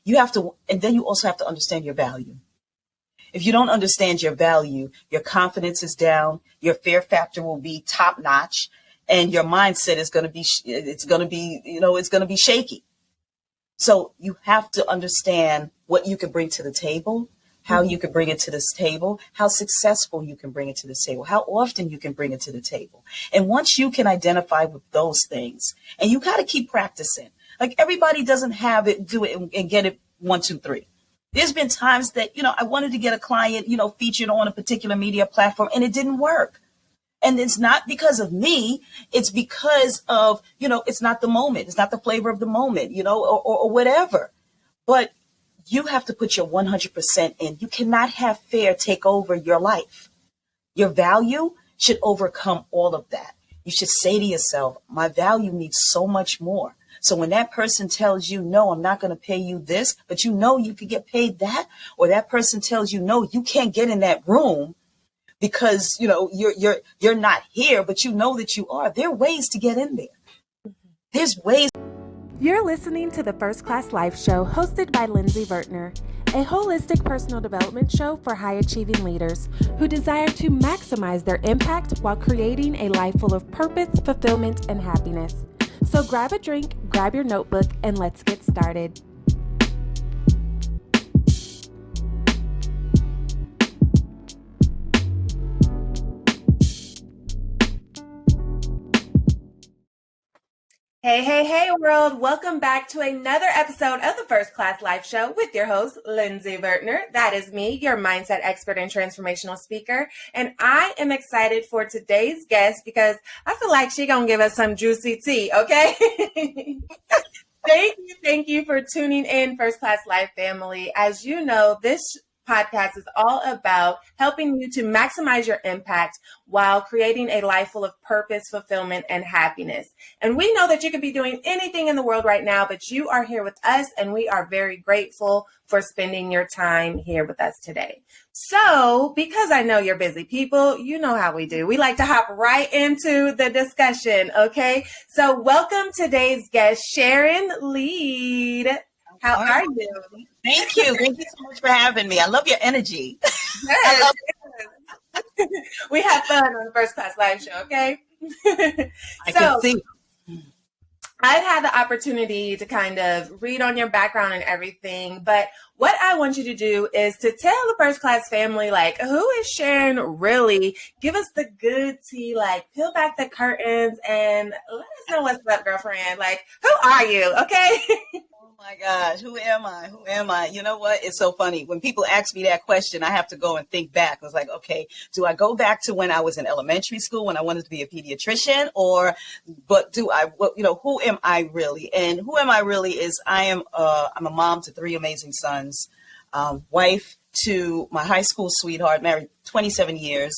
You have to, and then you also have to understand your value. If you don't understand your value, your confidence is down, your fear factor will be top notch, and your mindset is going to be, it's going to be shaky. So you have to understand what you can bring to the table, how you can bring it to this table, how successful you can bring it to the table, how often you can bring it to the table. And once you can identify with those things, and you got to keep practicing. Like everybody doesn't have it, do it and get it 1, 2, 3. There's been times that, I wanted to get a client, featured on a particular media platform and it didn't work. And it's not because of me. It's because of, it's not the moment. It's not the flavor of the moment, or whatever. But you have to put your 100% in. You cannot have fear take over your life. Your value should overcome all of that. You should say to yourself, my value needs so much more. So when that person tells you, no, I'm not going to pay you this, but you could get paid that, or that person tells you, no, you can't get in that room because, you're not here, but you know that you are. There are ways to get in there. There's ways. You're listening to the First Class Life Show hosted by Lindsey Vertner, a holistic personal development show for high-achieving leaders who desire to maximize their impact while creating a life full of purpose, fulfillment, and happiness. So grab a drink, grab your notebook, and let's get started. Hey, world. Welcome back to another episode of the First Class Life Show with your host, Lindsey Vertner. That is me, your mindset expert and transformational speaker. And I am excited for today's guest because I feel like she's going to give us some juicy tea, okay? Thank you for tuning in, First Class Life family. As you know, this podcast is all about helping you to maximize your impact while creating a life full of purpose, fulfillment, and happiness. And we know that you could be doing anything in the world right now, but you are here with us, and we are very grateful for spending your time here with us today. So, because I know you're busy people, you know how we do. We like to hop right into the discussion, okay? So, welcome today's guest, Sharon Leid. How are you? Thank you. Thank you so much for having me. I love your energy. Yes. We have fun on the First Class Live Show, okay? I can see. I've had the opportunity to kind of read on your background and everything, but what I want you to do is to tell the First Class family, like, who is Sharon really? Give us the good tea, like, peel back the curtains and let us know what's up, girlfriend. Like, who are you, okay? Oh my gosh, who am I? Who am I? You know what? It's so funny. When people ask me that question, I have to go and think back. I was like, okay, do I go back to when I was in elementary school when I wanted to be a pediatrician, but who am I really? And who am I really is I'm a mom to 3 amazing sons, wife to my high school sweetheart, married 27 years.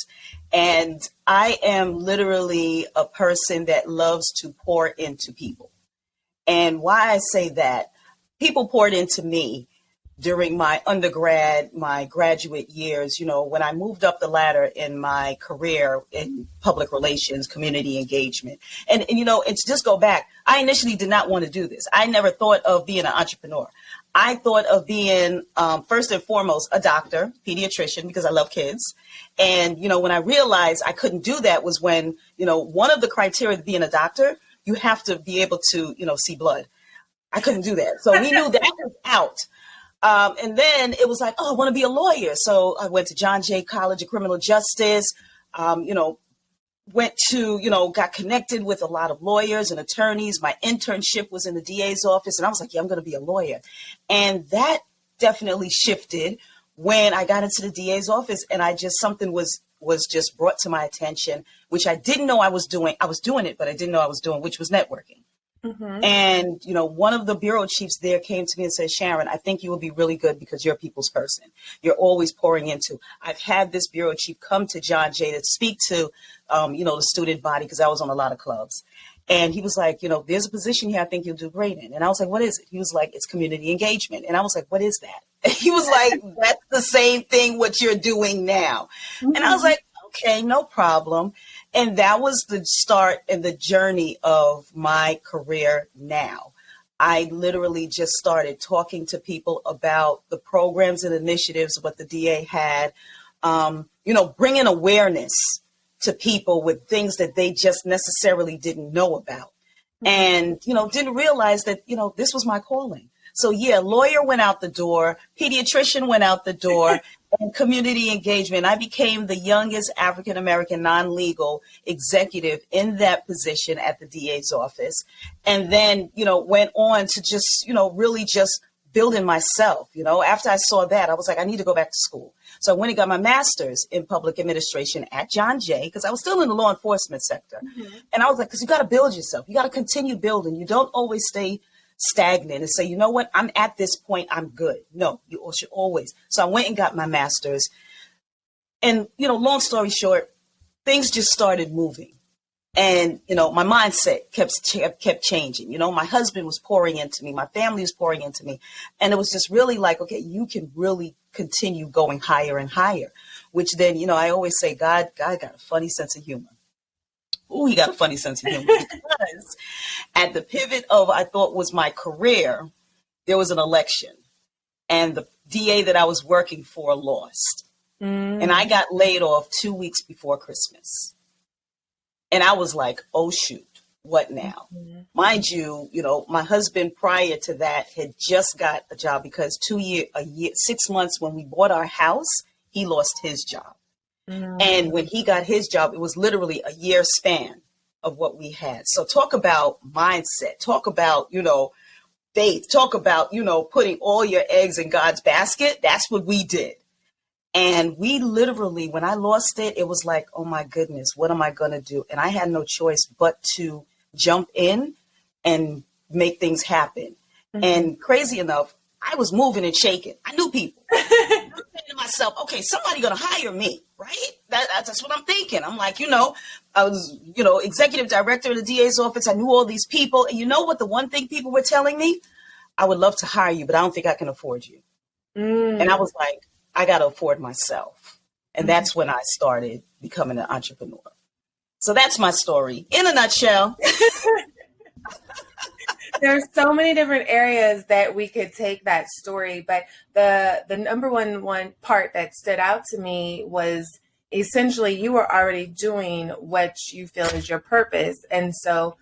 And I am literally a person that loves to pour into people. And why I say that, people poured into me during my undergrad, my graduate years, when I moved up the ladder in my career in public relations, community engagement. And it's just go back. I initially did not want to do this. I never thought of being an entrepreneur. I thought of being, first and foremost, a doctor, pediatrician, because I love kids. And, when I realized I couldn't do that was when, one of the criteria of being a doctor, you have to be able to, see blood. I couldn't do that. So we knew that was out. And then it was like, oh, I want to be a lawyer. So I went to John Jay College of Criminal Justice, went to, got connected with a lot of lawyers and attorneys. My internship was in the DA's office. And I was like, yeah, I'm going to be a lawyer. And that definitely shifted when I got into the DA's office. And something was just brought to my attention, which I didn't know I was doing. I was doing it, but I didn't know I was doing, which was networking. Mm-hmm. And, one of the bureau chiefs there came to me and said, Sharon, I think you will be really good because you're a people's person. You're always pouring into. I've had this bureau chief come to John Jay to speak to, the student body because I was on a lot of clubs. And he was like, there's a position here I think you'll do great in. And I was like, what is it? He was like, it's community engagement. And I was like, what is that? And he was like, that's the same thing what you're doing now. Mm-hmm. And I was like, okay, no problem. And that was the start and the journey of my career now. I literally just started talking to people about the programs and initiatives, what the DA had, bringing awareness to people with things that they just necessarily didn't know about. And, didn't realize that, this was my calling. So yeah, lawyer went out the door, pediatrician went out the door, and community engagement. I became the youngest African-American non-legal executive in that position at the DA's office. And then, went on to just, really just building myself. After I saw that, I was like, I need to go back to school. So I went and got my master's in public administration at John Jay, because I was still in the law enforcement sector. And I was like, because you got to build yourself. You got to continue building. You don't always stay stagnant and say, you know what, I'm at this point, I'm good. No, you should always. So I went and got my master's. And, long story short, things just started moving. And, my mindset kept changing. My husband was pouring into me. My family was pouring into me. And it was just really like, okay, you can really continue going higher and higher, which then, I always say, God got a funny sense of humor. Ooh, he got a funny sense of humor, because at the pivot of, I thought was my career, there was an election, and the DA that I was working for lost. And I got laid off 2 weeks before Christmas. And I was like, oh, shoot, what now? Mind you, my husband prior to that had just got a job, because 6 months when we bought our house, he lost his job. And when he got his job, it was literally a year span of what we had. So talk about mindset, talk about, faith, talk about, putting all your eggs in God's basket. That's what we did. And we literally, when I lost it, it was like, oh my goodness, what am I going to do? And I had no choice but to jump in and make things happen. And crazy enough, I was moving and shaking. I knew people. I'm saying to myself, okay, somebody going to hire me, right? That's what I'm thinking. I'm like, I was, executive director of the DA's office. I knew all these people. And you know what? The one thing people were telling me, I would love to hire you, but I don't think I can afford you. And I was like, I got to afford myself. And that's when I started becoming an entrepreneur. So that's my story in a nutshell. There's so many different areas that we could take that story, but the number one part that stood out to me was essentially you were already doing what you feel is your purpose. And so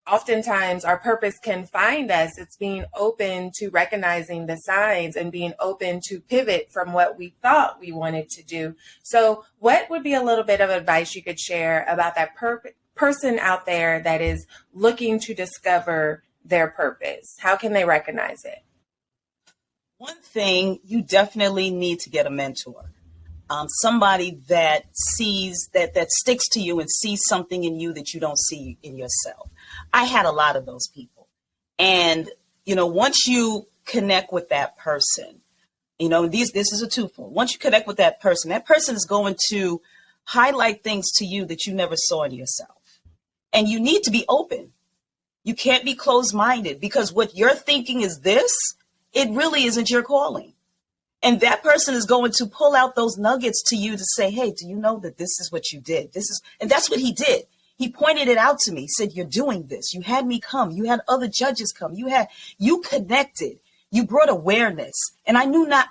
oftentimes our purpose can find us. It's being open to recognizing the signs and being open to pivot from what we thought we wanted to do. So what would be a little bit of advice you could share about that person out there that is looking to discover their purpose? How can they recognize it? One thing, you definitely need to get a mentor. Somebody that sees, that sticks to you and sees something in you that you don't see in yourself. I had a lot of those people. And, once you connect with that person, this is a twofold. Once you connect with that person is going to highlight things to you that you never saw in yourself. And you need to be open. You can't be closed-minded, because what you're thinking is this, it really isn't your calling. And that person is going to pull out those nuggets to you to say, hey, do you know that this is what you did? And that's what he did. He pointed it out to me, said, you're doing this. You had me come. You had other judges come. You connected. You brought awareness. And I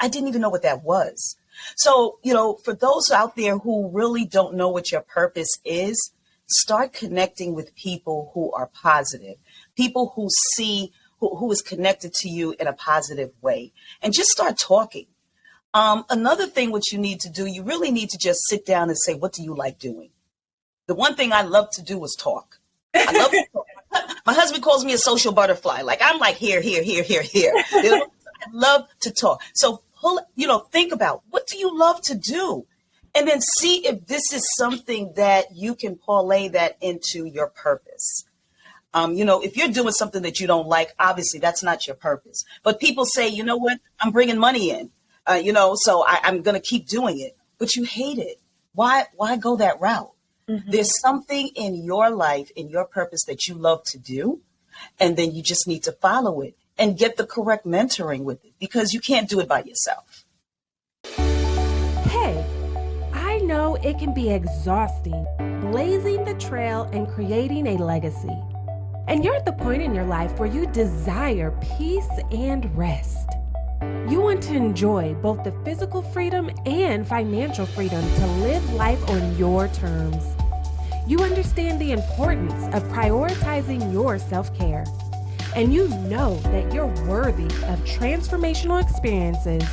didn't even know what that was. So, for those out there who really don't know what your purpose is, start connecting with people who are positive, people who see, who is connected to you in a positive way, and just start talking. Another thing what you need to do, you really need to just sit down and say, what do you like doing? The one thing I love to do is talk. I love to talk. My husband calls me a social butterfly. Like, I'm like here. I love to talk. So think about, what do you love to do? And then see if this is something that you can parlay that into your purpose. If you're doing something that you don't like, obviously that's not your purpose. But people say, you know what, I'm bringing money in, so I'm going to keep doing it. But you hate it. Why go that route? There's something in your life, in your purpose that you love to do. And then you just need to follow it and get the correct mentoring with it, because you can't do it by yourself. Hey, I know it can be exhausting blazing the trail and creating a legacy. and you're at the point in your life where you desire peace and rest. You want to enjoy both the physical freedom and financial freedom to live life on your terms. You understand the importance of prioritizing your self-care, and you know that you're worthy of transformational experiences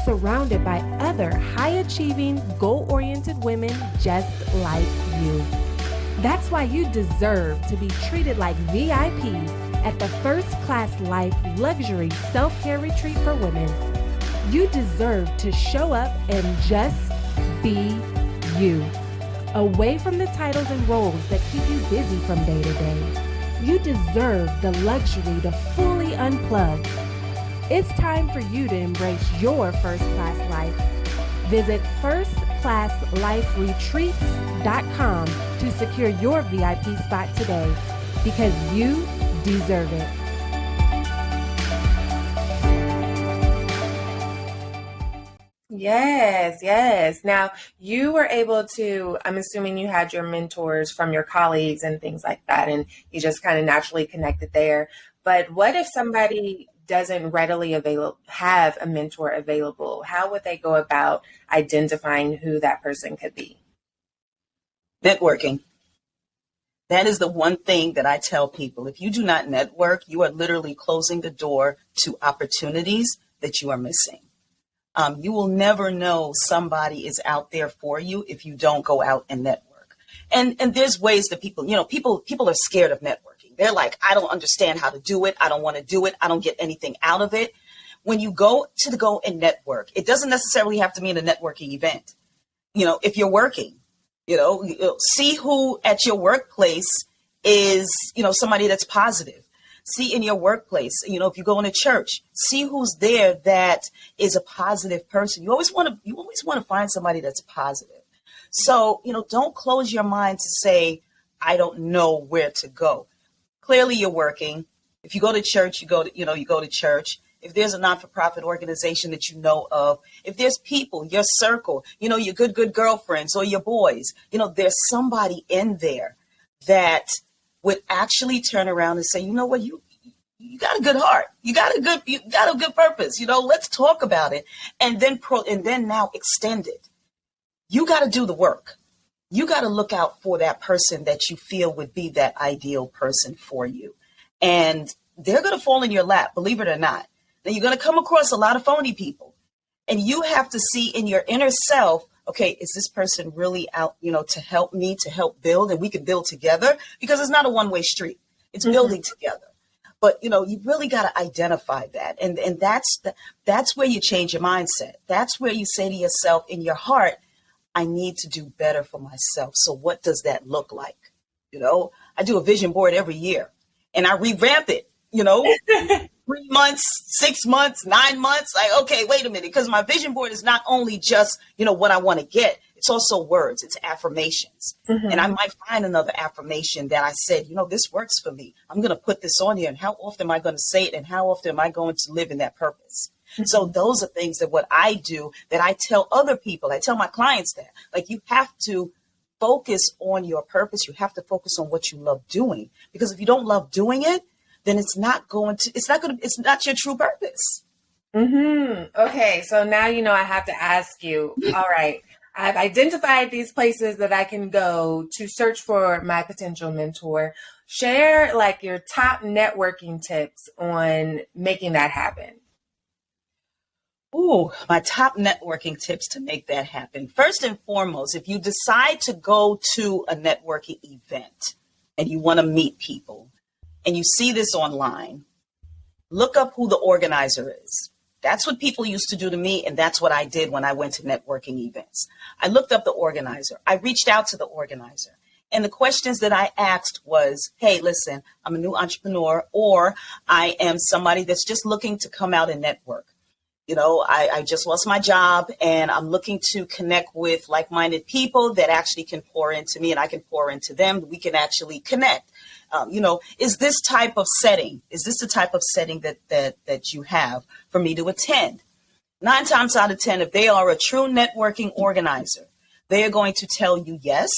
surrounded by other high-achieving, goal-oriented women just like you. That's why you deserve to be treated like VIP at the First Class Life Luxury Self-Care Retreat for Women. You deserve to show up and just be you, away from the titles and roles that keep you busy from day to day. You deserve the luxury to fully unplug. It's time for you to embrace your first-class life. Visit firstclassliferetreats.com to secure your VIP spot today, because you deserve it. Yes, yes. Now, you were able to, I'm assuming you had your mentors from your colleagues and things like that, and you just kind of naturally connected there. But what if somebody doesn't readily have a mentor available? How would they go about identifying who that person could be? Networking. That is the one thing that I tell people. If you do not network, you are literally closing the door to opportunities that you are missing. You will never know somebody is out there for you if you don't go out and network. And there's ways that people are scared of networking. They're like, I don't understand how to do it. I don't want to do it. I don't get anything out of it. When you go and network, it doesn't necessarily have to mean a networking event. If you're working, see who at your workplace is, somebody that's positive. See in your workplace, if you go into church, see who's there that is a positive person. You always want to find somebody that's positive. So, don't close your mind to say, I don't know where to go. Clearly you're working. If you go to church, you go to church. If there's a not-for-profit organization that you know of, if there's people, your circle, your good girlfriends or your boys, there's somebody in there that would actually turn around and say, you know what, you got a good heart. You got a good purpose. Let's talk about it. And then now extend it. You got to do the work. You got to look out for that person that you feel would be that ideal person for you. And they're going to fall in your lap, believe it or not. Then you're going to come across a lot of phony people, and you have to see in your inner self, okay, is this person really out, to help me, to help build, and we can build together, because it's not a one-way street. It's building together. But, you really got to identify that. And that's where you change your mindset. That's where you say to yourself in your heart, I need to do better for myself. So what does that look like? I do a vision board every year, and I revamp it, 3 months, 6 months, 9 months. Like, okay, wait a minute. Because my vision board is not only just, what I want to get. It's also words. It's affirmations. And I might find another affirmation that I said, this works for me. I'm going to put this on here. And how often am I going to say it? And how often am I going to live in that purpose? So those are things that what I do that I tell other people. I tell my clients that, like, you have to focus on your purpose. You have to focus on what you love doing. Because if you don't love doing it, then it's not your true purpose. Okay. So now, I have to ask you, all right, I've identified these places that I can go to search for my potential mentor. Share your top networking tips on making that happen. Ooh, my top networking tips to make that happen. First and foremost, if you decide to go to a networking event and you want to meet people, and you see this online, look up who the organizer is. That's what people used to do to me, and that's what I did when I went to networking events. I looked up the organizer. I reached out to the organizer. And the questions that I asked was, hey, listen, I'm a new entrepreneur, or I am somebody that's just looking to come out and network. I just lost my job, and I'm looking to connect with like-minded people that actually can pour into me, and I can pour into them. We can actually connect. Is this the type of setting that you have for me to attend? 9 times out of 10, if they are a true networking organizer, they are going to tell you yes.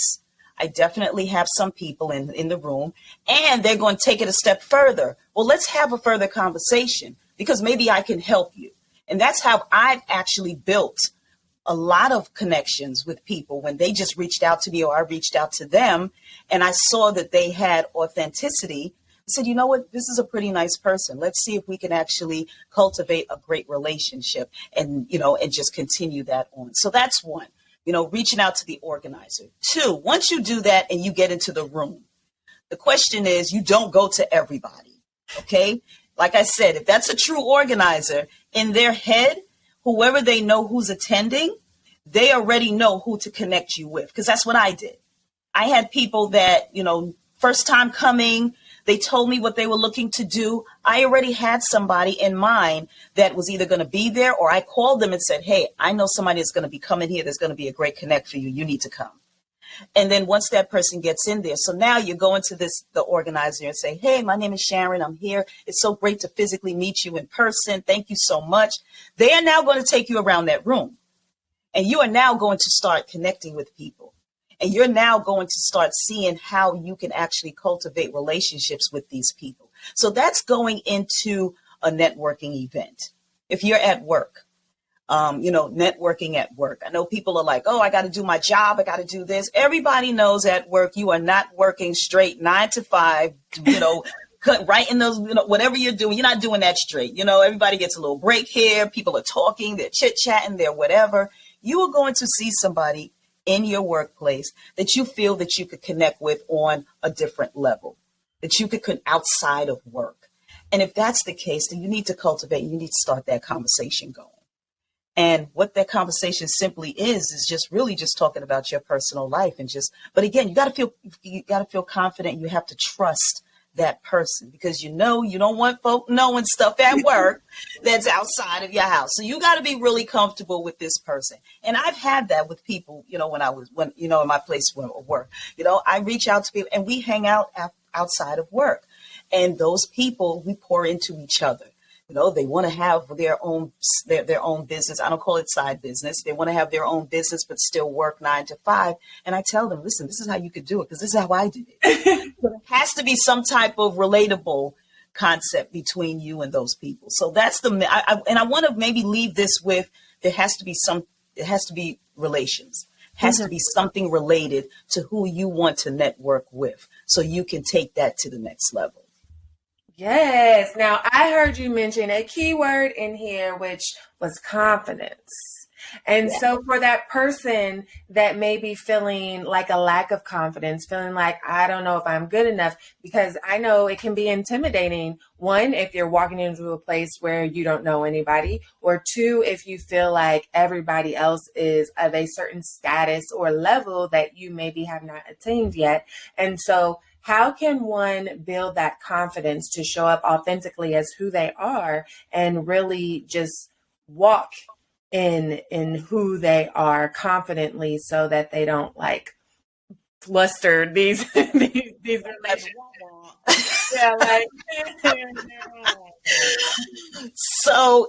I definitely have some people in the room, and they're going to take it a step further. Well, let's have a further conversation because maybe I can help you. And that's how I've actually built a lot of connections with people when they just reached out to me or I reached out to them and I saw that they had authenticity. I said, you know what, this is a pretty nice person. Let's see if we can actually cultivate a great relationship and, and just continue that on. So that's one, reaching out to the organizer. Two, once you do that and you get into the room, the question is you don't go to everybody. Okay. Like I said, if that's a true organizer in their head, whoever they know who's attending, they already know who to connect you with. Because that's what I did. I had people that, first time coming, they told me what they were looking to do. I already had somebody in mind that was either going to be there or I called them and said, hey, I know somebody that's going to be coming here. There's going to be a great connect for you. You need to come. And then once that person gets in there, so now you're going to the organizer and say, hey, my name is Sharon. I'm here. It's so great to physically meet you in person. Thank you so much. They are now going to take you around that room. And you are now going to start connecting with people. And you're now going to start seeing how you can actually cultivate relationships with these people. So that's going into a networking event. If you're at work, networking at work. I know people are like, oh, I got to do my job. I got to do this. Everybody knows at work, you are not working straight 9 to 5, right in those, whatever you're doing, you're not doing that straight. Everybody gets a little break here. People are talking, they're chit chatting, they're whatever. You are going to see somebody in your workplace that you feel that you could connect with on a different level, that you could outside of work. And if that's the case, then you need to cultivate, you need to start that conversation going. And what that conversation simply is just really just talking about your personal life but again, you got to feel confident. You have to trust that person because you don't want folk knowing stuff at work that's outside of your house. So you got to be really comfortable with this person. And I've had that with people, when in my place of work, I reach out to people and we hang out outside of work. And those people, we pour into each other. They want to have their own business. I don't call it side business. They want to have their own business, but still work 9 to 5. And I tell them, listen, this is how you could do it because this is how I did it. So there has to be some type of relatable concept between you and those people. So that's I want to maybe leave this with, it has to be relations. Has to be something related to who you want to network with so you can take that to the next level. Yes. Now, I heard you mention a key word in here, which was confidence. And so for that person that may be feeling like a lack of confidence, feeling like, I don't know if I'm good enough, because I know it can be intimidating. One, if you're walking into a place where you don't know anybody, or two, if you feel like everybody else is of a certain status or level that you maybe have not attained yet. And so how can one build that confidence to show up authentically as who they are and really just walk in who they are confidently so that they don't fluster these relationships? Yeah, So,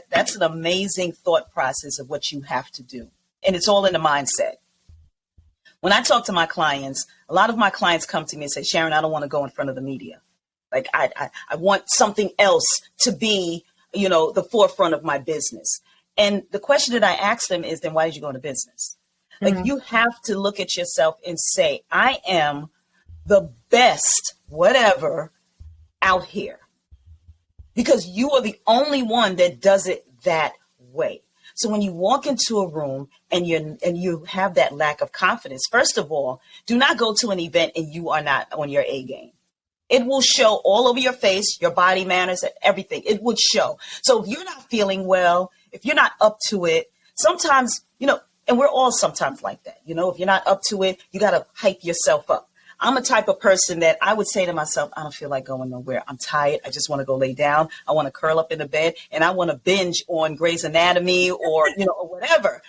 that's an amazing thought process of what you have to do. And it's all in the mindset. When I talk to my clients, a lot of my clients come to me and say, Sharon, I don't want to go in front of the media. Like I want something else to be, the forefront of my business. And the question that I ask them is, then why did you go into business? Like you have to look at yourself and say, I am the best, whatever, out here. Because you are the only one that does it that way. So when you walk into a room and you have that lack of confidence, first of all, do not go to an event and you are not on your A game. It will show all over your face, your body manners, everything. It would show. So if you're not feeling well, if you're not up to it, sometimes, and we're all sometimes like that. If you're not up to it, you got to hype yourself up. I'm a type of person that I would say to myself, I don't feel like going nowhere. I'm tired. I just want to go lay down. I want to curl up in the bed and I want to binge on Grey's Anatomy or, or whatever.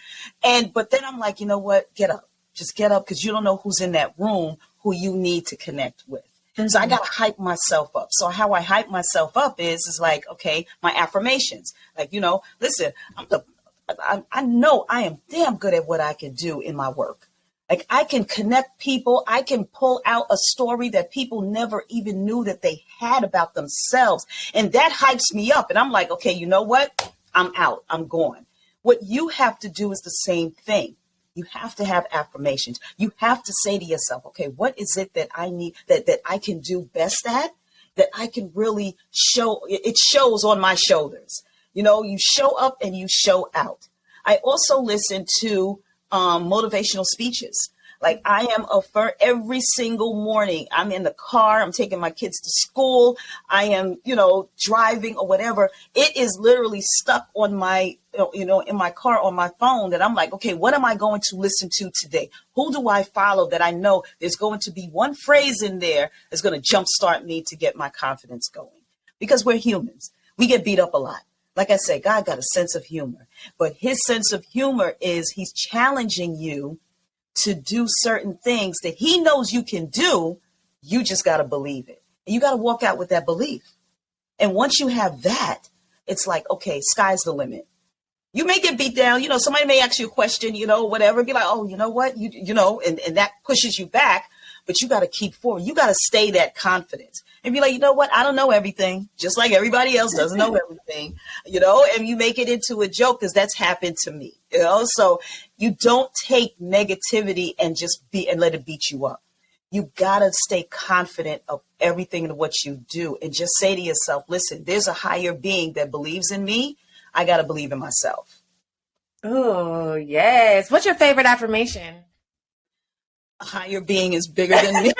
But then I'm like, you know what? Get up. Just get up because you don't know who's in that room who you need to connect with. Mm-hmm. So I got to hype myself up. So how I hype myself up is like, okay, my affirmations. Like, listen, I'm the I know I am damn good at what I can do in my work. Like I can connect people. I can pull out a story that people never even knew that they had about themselves. And that hypes me up. And I'm like, okay, you know what? I'm out. I'm going. What you have to do is the same thing. You have to have affirmations. You have to say to yourself, okay, what is it that I need, that I can do best at, that I can really show, it shows on my shoulders. You know, you show up and you show out. I also listen to motivational speeches. Like I am every single morning. I'm in the car. I'm taking my kids to school. I am, driving or whatever. It is literally stuck on my, in my car on my phone that I'm like, okay, what am I going to listen to today? Who do I follow that I know there's going to be one phrase in there that's going to jumpstart me to get my confidence going? Because we're humans. We get beat up a lot. Like I said, God got a sense of humor, but his sense of humor is he's challenging you to do certain things that he knows you can do. You just got to believe it. And you got to walk out with that belief. And once you have that, it's like, okay, sky's the limit. You may get beat down. Somebody may ask you a question, whatever. Be like, oh, you know what? And that pushes you back, but you got to keep forward. You got to stay that confidence and be like, you know what? I don't know everything, just like everybody else doesn't know everything, and you make it into a joke because that's happened to me, so you don't take negativity and and let it beat you up. You got to stay confident of everything and what you do and just say to yourself, listen, there's a higher being that believes in me. I got to believe in myself. Oh, yes. What's your favorite affirmation? A higher being is bigger than me.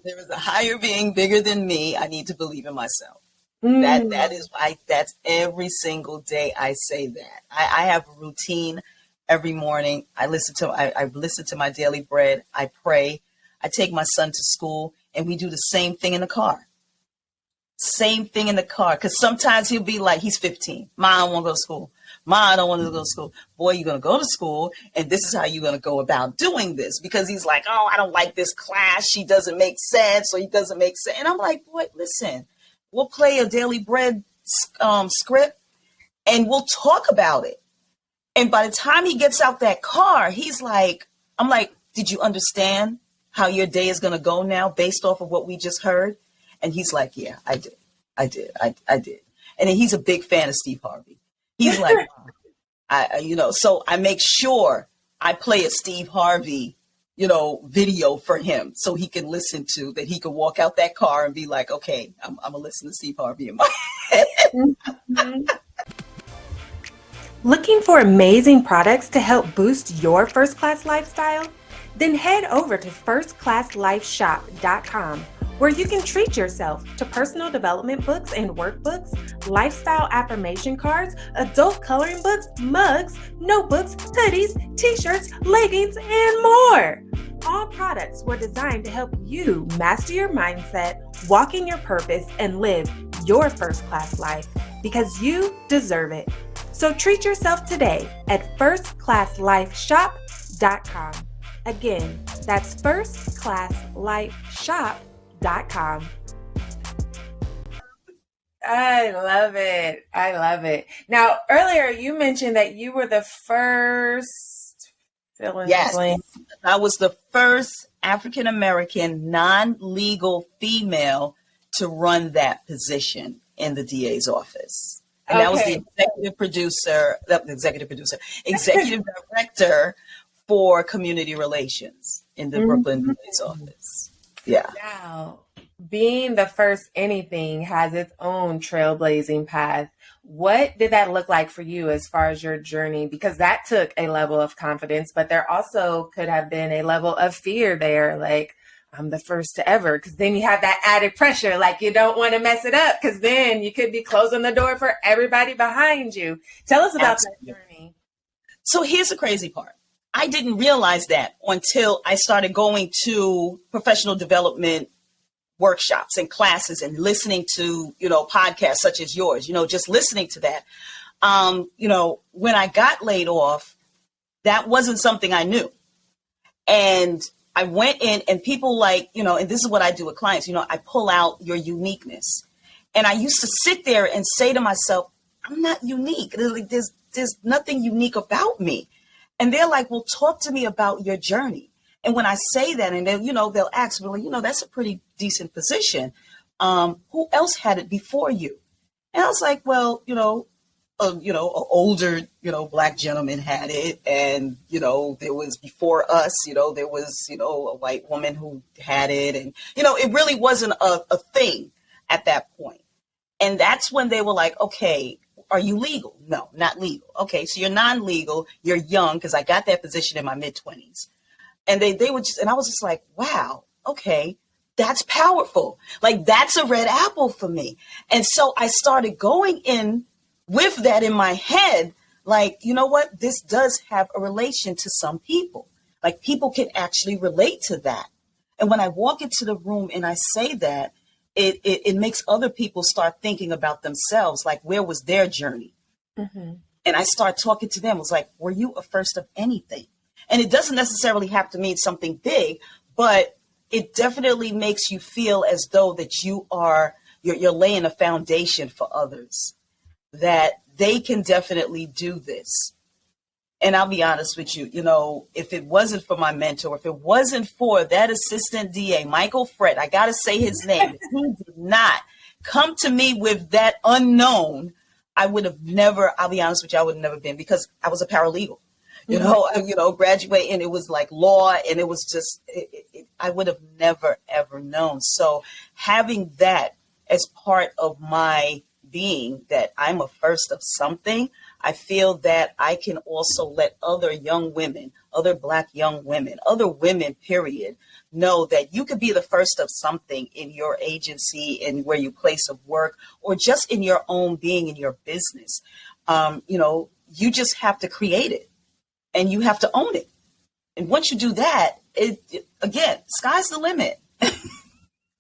There is a higher being bigger than me. I need to believe in myself. That's every single day I say that. I have a routine every morning. I listen to my daily bread. I pray. I take my son to school and we do the same thing in the car. Same thing in the car. Because sometimes he'll be like, he's 15. Mom, I don't want to go to school. Mom, I don't want to go to school. Boy, you're going to go to school, and this is how you're going to go about doing this. Because he's like, oh, I don't like this class. She doesn't make sense, or he doesn't make sense. And I'm like, boy, listen, we'll play a daily bread script, and we'll talk about it. And by the time he gets out that car, he's like, I'm like, did you understand how your day is going to go now based off of what we just heard? And he's like, yeah, I did. And then he's a big fan of Steve Harvey. He's like, so I make sure I play a Steve Harvey, video for him so he can listen to that. He can walk out that car and be like, okay, I'm going to listen to Steve Harvey in my head. Looking for amazing products to help boost your first-class lifestyle? Then head over to firstclasslifeshop.com, where you can treat yourself to personal development books and workbooks, lifestyle affirmation cards, adult coloring books, mugs, notebooks, hoodies, t-shirts, leggings, and more. All products were designed to help you master your mindset, walk in your purpose, and live your first-class life because you deserve it. So treat yourself today at firstclasslifeshop.com. Again, that's firstclasslifeshop.com. I love it. Now, earlier you mentioned that you were the first Yes, I was the first African-American non-legal female to run that position in the DA's office. And that was the executive director for community relations in the Brooklyn DA's office. Yeah. Now, being the first anything has its own trailblazing path. What did that look like for you as far as your journey? Because that took a level of confidence, but there also could have been a level of fear there. Like, I'm the first to ever, because then you have that added pressure. Like, you don't want to mess it up because then you could be closing the door for everybody behind you. Tell us about that journey. So here's the crazy part. I didn't realize that until I started going to professional development workshops and classes and listening to, podcasts such as yours, just listening to that. When I got laid off, that wasn't something I knew. And I went in and people and this is what I do with clients, I pull out your uniqueness. And I used to sit there and say to myself, I'm not unique. There's nothing unique about me. And they're like, well, talk to me about your journey. And when I say that, and they'll ask me, well, that's a pretty decent position. Who else had it before you? And I was like, well, an older, Black gentleman had it. And, there was before us, there was, a white woman who had it. And, it really wasn't a thing at that point. And that's when they were like, okay, are you legal? No, not legal. Okay, so you're non-legal, you're young, because I got that position in my mid-20s. And they would just, and I was just like, wow, okay, that's powerful. Like, that's a red apple for me. And so I started going in with that in my head, like, you know what, this does have a relation to some people. Like, people can actually relate to that. And when I walk into the room and I say that, it makes other people start thinking about themselves, like, where was their journey? Mm-hmm. And I start talking to them. It was like, were you a first of anything? And it doesn't necessarily have to mean something big, but it definitely makes you feel as though that you're laying a foundation for others, that they can definitely do this. And I'll be honest with you, if it wasn't for my mentor, if it wasn't for that assistant DA, Michael Fred, I got to say his name, if he did not come to me with that unknown, I would have never, I'll be honest with you, I would have never been, because I was a paralegal, graduating, it was like law, and it was just, I would have never, ever known. So having that as part of my being, that I'm a first of something, I feel that I can also let other young women, other Black young women, other women, period, know that you could be the first of something in your agency and where you place of work, or just in your own being, in your business. You just have to create it and you have to own it. And once you do that, again, sky's the limit.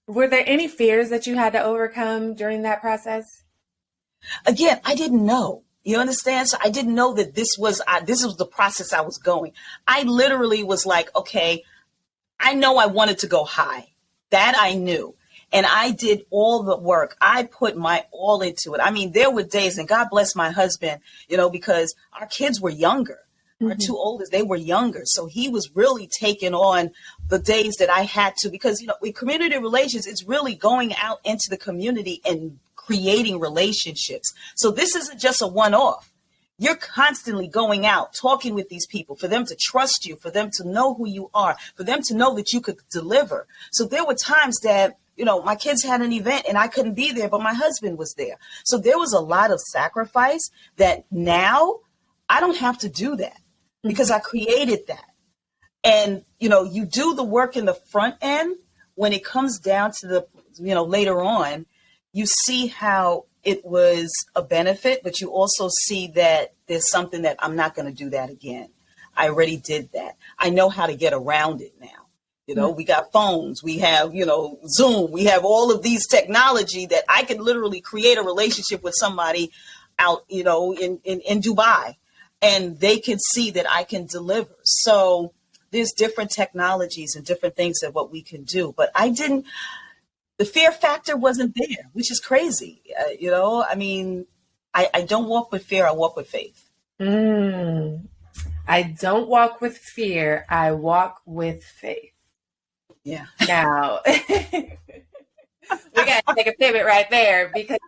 Were there any fears that you had to overcome during that process? Again, I didn't know. You understand? So I didn't know that this was the process I was going. I literally was like, okay, I know I wanted to go high. That I knew. And I did all the work. I put my all into it. I mean, there were days, and God bless my husband, because our kids were younger. Our two oldest, they were younger. So he was really taking on the days that I had to, because, with community relations, it's really going out into the community and creating relationships. So this isn't just a one-off. You're constantly going out, talking with these people, for them to trust you, for them to know who you are, for them to know that you could deliver. So there were times that, my kids had an event and I couldn't be there, but my husband was there. So there was a lot of sacrifice that now I don't have to do that, because I created that. And, you do the work in the front end. When it comes down to the, later on, you see how it was a benefit, but you also see that there's something that I'm not going to do that again. I already did that. I know how to get around it now. We got phones, we have, Zoom, we have all of these technology that I can literally create a relationship with somebody out, in Dubai, and they can see that I can deliver. So there's different technologies and different things that what we can do, but the fear factor wasn't there, which is crazy. I don't walk with fear. I walk with faith. I don't walk with fear. I walk with faith. Yeah. Now, we got to take a pivot right there, because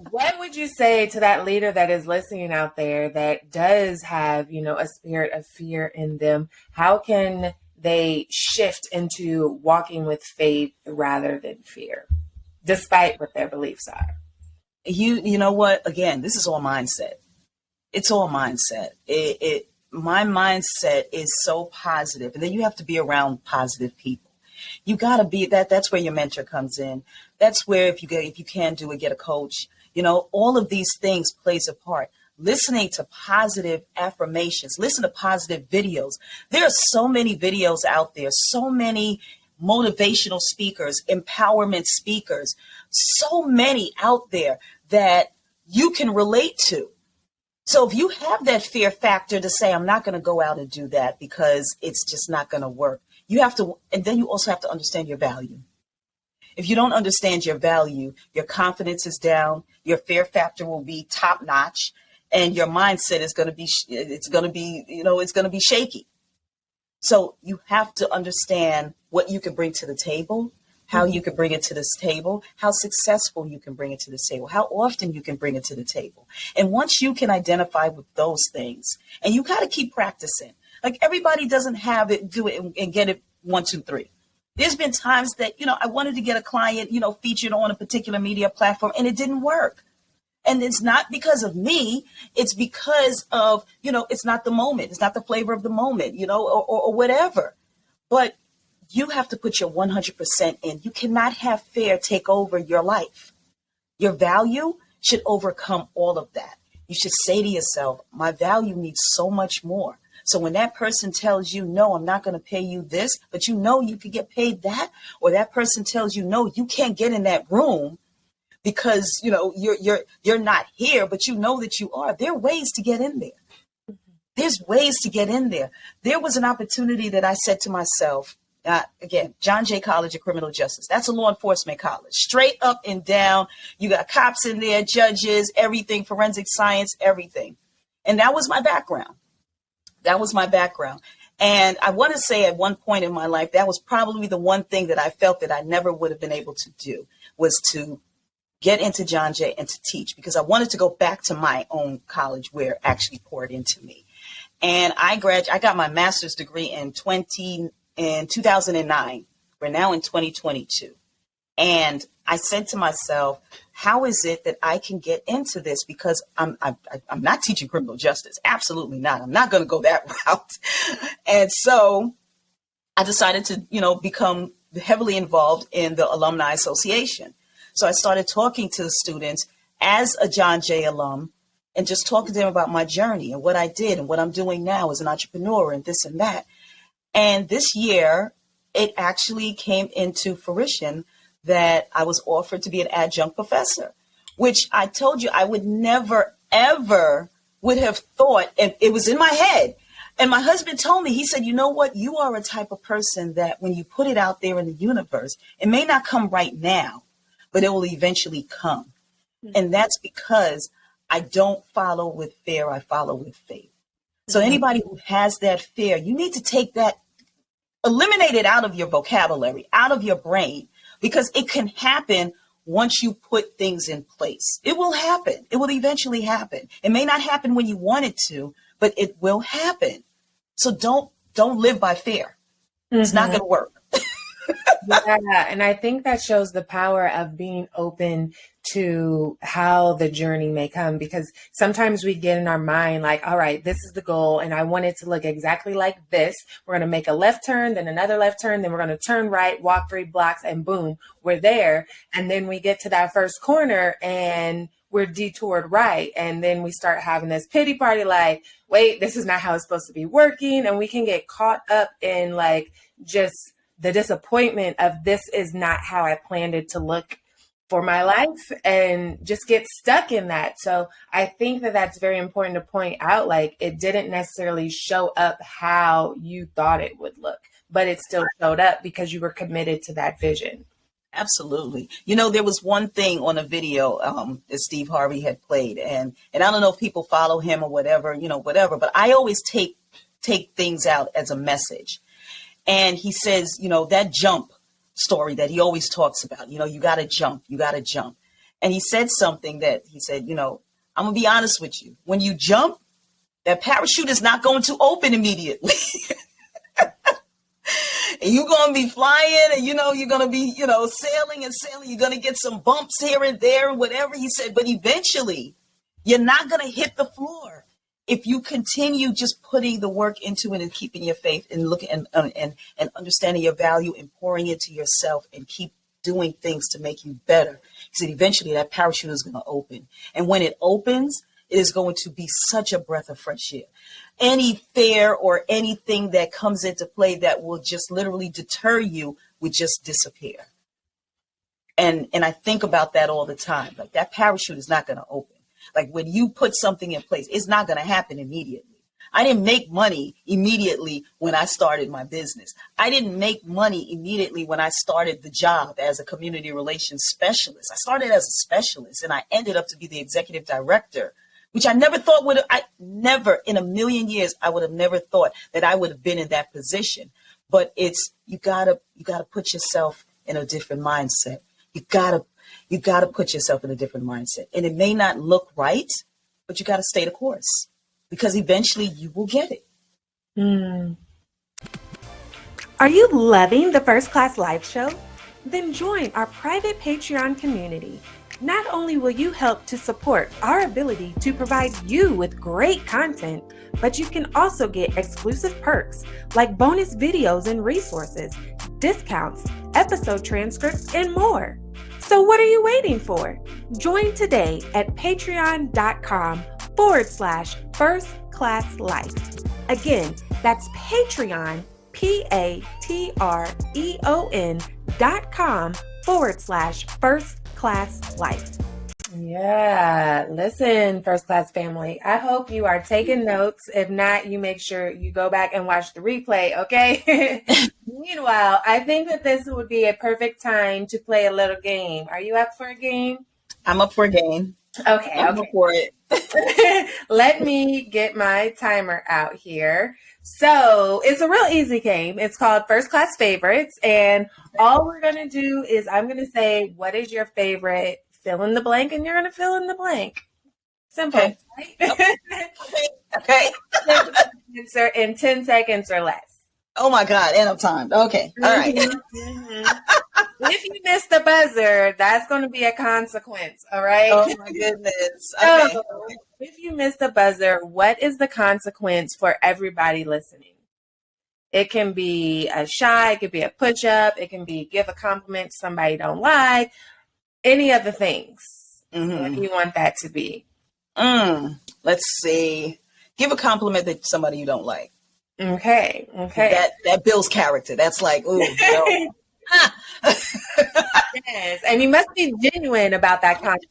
what would you say to that leader that is listening out there that does have, a spirit of fear in them? How can they shift into walking with faith rather than fear, despite what their beliefs are? You know what? Again, this is all mindset. It's all mindset. My mindset is so positive, and then you have to be around positive people. You got to be that. That's where your mentor comes in. That's where if you can do it, get a coach. All of these things plays a part. Listening to positive affirmations, listen to positive videos. There are so many videos out there, so many motivational speakers, empowerment speakers, so many out there that you can relate to. So if you have that fear factor to say, I'm not going to go out and do that because it's just not going to work, you have to, and then you also have to understand your value. If you don't understand your value, your confidence is down, your fear factor will be top notch, and your mindset is going to be, it's going to be shaky. So you have to understand what you can bring to the table, how you can bring it to this table, how successful you can bring it to the table, how often you can bring it to the table. And once you can identify with those things, and you got to keep practicing. Like everybody doesn't have it, do it and get it 1, 2, 3. There's been times that, I wanted to get a client, featured on a particular media platform and it didn't work. And it's not because of me. It's because of, it's not the moment. It's not the flavor of the moment, or whatever. But you have to put your 100% in. You cannot have fear take over your life. Your value should overcome all of that. You should say to yourself, my value needs so much more. So when that person tells you, no, I'm not going to pay you this, but you could get paid that, or that person tells you, no, you can't get in that room because, you're not here, but you know that you are. There are ways to get in there. There's ways to get in there. There was an opportunity that I said to myself, again, John Jay College of Criminal Justice. That's a law enforcement college, straight up and down. You got cops in there, judges, everything, forensic science, everything. And that was my background. And I want to say at one point in my life, that was probably the one thing that I felt that I never would have been able to do, was to get into John Jay and to teach, because I wanted to go back to my own college where it actually poured into me. And I got my master's degree in 2009. We're now in 2022. And I said to myself, how is it that I can get into this? Because I'm not teaching criminal justice. Absolutely not. I'm not going to go that route. And so I decided to, become heavily involved in the Alumni Association. So I started talking to the students as a John Jay alum and just talking to them about my journey and what I did and what I'm doing now as an entrepreneur and this and that. And this year, it actually came into fruition that I was offered to be an adjunct professor, which I told you I would never, ever would have thought. And it was in my head. And my husband told me, he said, you know what? You are a type of person that when you put it out there in the universe, it may not come right now, but it will eventually come. Mm-hmm. And that's because I don't follow with fear. I follow with faith. So anybody who has that fear, you need to take that, eliminate it out of your vocabulary, out of your brain, because it can happen once you put things in place. It will happen. It will eventually happen. It may not happen when you want it to, but it will happen. So don't live by fear. Mm-hmm. It's not going to work. Yeah, and I think that shows the power of being open to how the journey may come, because sometimes we get in our mind like, all right, this is the goal and I want it to look exactly like this. We're going to make a left turn, then another left turn, then we're going to turn right, walk 3 blocks, and boom, we're there. And then we get to that first corner and we're detoured right. And then we start having this pity party like, wait, this is not how it's supposed to be working. And we can get caught up in like just the disappointment of this is not how I planned it to look for my life, and just get stuck in that. So I think that that's very important to point out. Like, it didn't necessarily show up how you thought it would look, but it still showed up because you were committed to that vision. Absolutely. There was one thing on a video that Steve Harvey had played, and I don't know if people follow him or whatever, but I always take things out as a message. And he says, that jump story that he always talks about, you got to jump. And he said something that he said, I'm going to be honest with you. When you jump, that parachute is not going to open immediately. And you're going to be flying and, you're going to be, sailing and sailing. You're going to get some bumps here and there and whatever he said. But eventually, you're not going to hit the floor. If you continue just putting the work into it and keeping your faith and looking and understanding your value and pouring into yourself and keep doing things to make you better, he said eventually that parachute is going to open. And when it opens, it is going to be such a breath of fresh air. Any fear or anything that comes into play that will just literally deter you would just disappear. And I think about that all the time. Like, that parachute is not going to open. Like, when you put something in place, it's not going to happen immediately. I didn't make money immediately when I started my business. I didn't make money immediately when I started the job as a community relations specialist. I started as a specialist and I ended up to be the executive director, which I never thought I never in a million years, I would have never thought that I would have been in that position. But you gotta put yourself in a different mindset. You gotta put yourself in a different mindset. And it may not look right, but you gotta stay the course because eventually you will get it. Are you loving the First Class Life Show? Then join our private Patreon community. Not only will you help to support our ability to provide you with great content, but you can also get exclusive perks like bonus videos and resources, discounts, episode transcripts, and more. So what are you waiting for? Join today at patreon.com/First Class Life. Again, that's Patreon, patreon.com/First Class Life. Yeah, listen, First Class family, I hope you are taking notes. If not, you make sure you go back and watch the replay, okay? Meanwhile, I think that this would be a perfect time to play a little game. Are you up for a game? I'm up for a game. Okay, I'm up for it. Let me get my timer out here. So it's a real easy game. It's called First Class Favorites. And all we're going to do is I'm going to say, what is your favorite? Fill in the blank, and you're going to fill in the blank. Simple, okay. Right? Okay. Answer in 10 seconds or less. Oh my God, and I'm timed. Okay. All right. If you miss the buzzer, that's going to be a consequence. All right. Oh my goodness. Okay. So, if you miss the buzzer, what is the consequence for everybody listening? It can be a shy, it could be a push up, it can be give a compliment to somebody you don't like, any of the things. What do you want that to be? Let's see. Give a compliment to somebody you don't like. Okay. That builds character. That's like, ooh, you know. Yes, and you must be genuine about that compliment.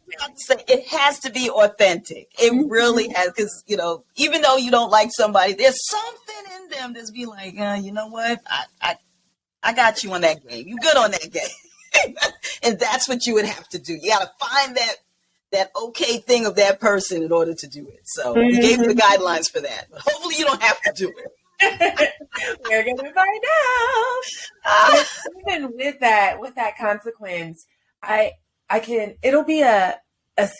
It has to be authentic. It really has, because, you know, even though you don't like somebody, there's something in them that's be like, you know what? I got you on that game. You good on that game. And that's what you would have to do. You got to find that okay thing of that person in order to do it. So we gave you the guidelines for that. But hopefully you don't have to do it. We're gonna find out. Even with that consequence, it'll be a